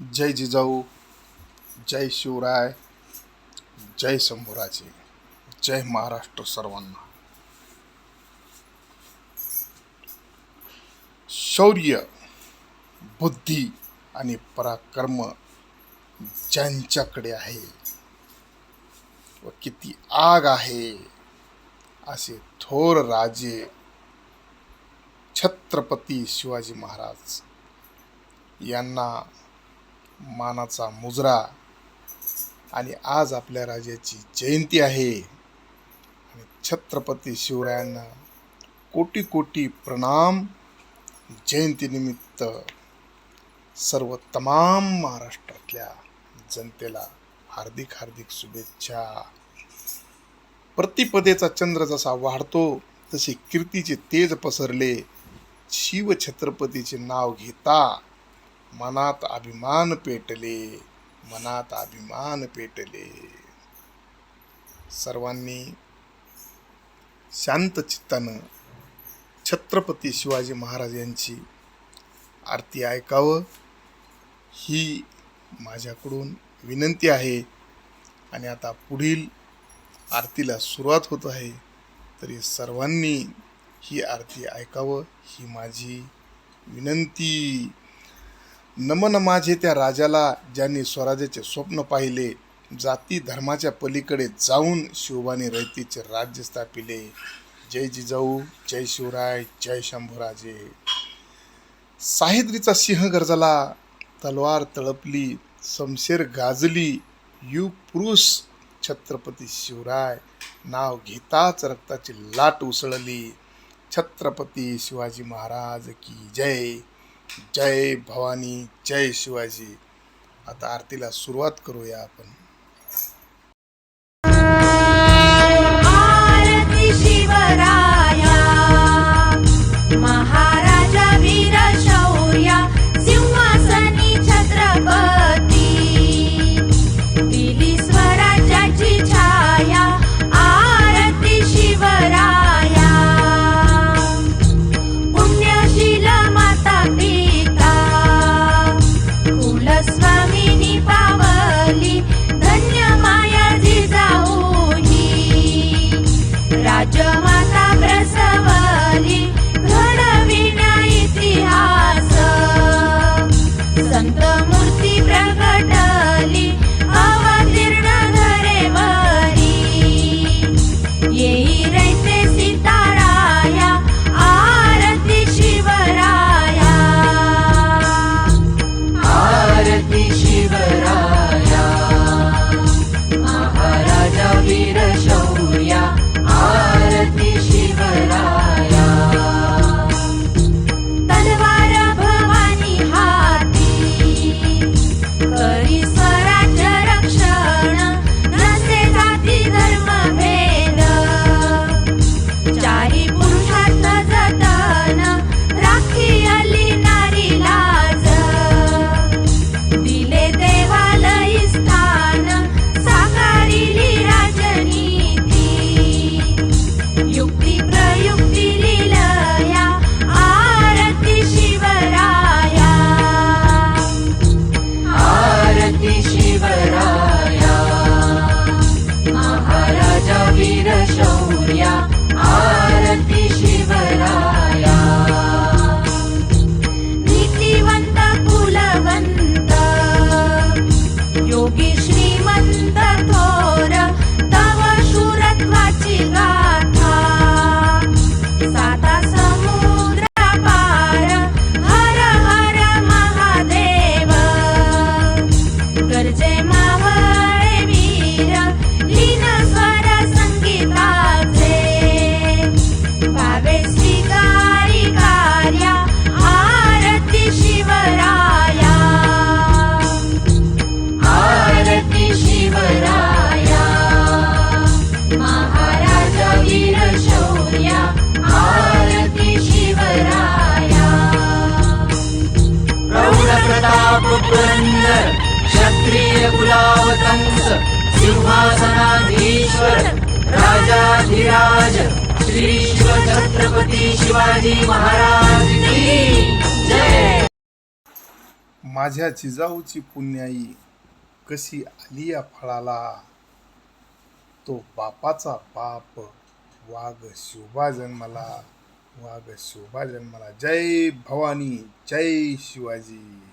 जय जिजाऊ, जय शिवराय, जय शंभूराजे, जय महाराष्ट्र सर्वांना. शौर्य, बुद्धी आणि पराक्रम ज्यांच्याकडे आहे व किती आग आहे असे थोर राजे छत्रपती शिवाजी महाराज यांना मानाचा मुजरा. आणि आज आपल्या राजाची जयंती आहे आणि छत्रपती शिवरायांना कोटी कोटी प्रणाम. जयंतीनिमित्त सर्व तमाम महाराष्ट्रातल्या जनतेला हार्दिक हार्दिक शुभेच्छा. प्रतिपदेचा चंद्र जसा वाढतो तसे कीर्तीचे तेज पसरले. शिव छत्रपतीचे नाव घेता मनात अभिमान पेटले, मनात अभिमान पेटले. सर्वांनी शांत चित्तानं छत्रपती शिवाजी महाराज यांची आरती ऐकावं ही माझ्याकडून विनंती आहे. आणि आता पुढील आरतीला सुरुवात होत आहे, तरी सर्वांनी ही आरती ऐकावं ही माझी विनंती. नमन माझे त्या राजाला ज्यांनी स्वराज्याचे स्वप्न पाहिले, जाती धर्माच्या पलीकडे जाऊन शिवबाने रयतेचे राज्य स्थापिले. जय जिजाऊ, जय शिवराय, जय शंभूराजे. साहेद्रीचा सिंह गरजला, तलवार तळपली, शमशेर गाजली, युग पुरुष छत्रपती शिवराय नाव घेताच रक्ताची लाट उसळली. छत्रपती शिवाजी महाराज की जय. जय भवानी, जय शिवाजी. आता आरतीला सुरुवात करूया आपण. आरती शिवराया, महाराजा वीर शौर्या, सिंहासनी छत्रपती, दिली स्वराज्याची छाया. आरती शिवराया, पुण्यशील माता पिता, कुलस्वामिनी पावली, धन्य माया जिजाऊ ही, राजमाता प्रसवली, घडविण्या इतिहास, संत मूर्ती प्रगटली, अवतीर्ण धरेवरी, येई रयते सीताराया. आरती शिवराया, आरती शिवराया, महाराजा वीर शौर्या. आरती शिवराया, तलवार भवानी हाती, करी स्वराज्य रक्षण, नसे जाती धर्म भेद, चारी पुरुषार्थ जतन, राखी आली नारी लाज, दिले देवालयी स्थान, साकारिली राजनीती, युक्ती प्रयुक्ती लीलया. आरती शिवराया, आरती शिवराया, महाराजा वीर शौर्या. आरती शिवराया, नीतिवंत कुलवंत, योगी श्रीमंत थोर, तव शूरत्वाची गाथा, साता समुद्र पार, हर हर महादेव, गर्जे मावळे वीर, लीन स्वर संगीताचे, भावे स्वीकारी कार्या. आरती शिवराया, आरती शिवराया, महाराजा वीर शौर्या. आरती शिवराया, प्रौढ प्रताप पुरंदर, क्षत्रिय कुलावतंस, सिंहासनाधीश्वर, राजाधिराज, श्री शिव छत्रपती शिवाजी महाराज की जय. माझ्या जिजाऊची पुण्याई कशी आली या फळाला. तो बापाचा बाप वाघ शोभा जन्मला, वाघ शोभा जन्मला. जय भवानी, जय शिवाजी.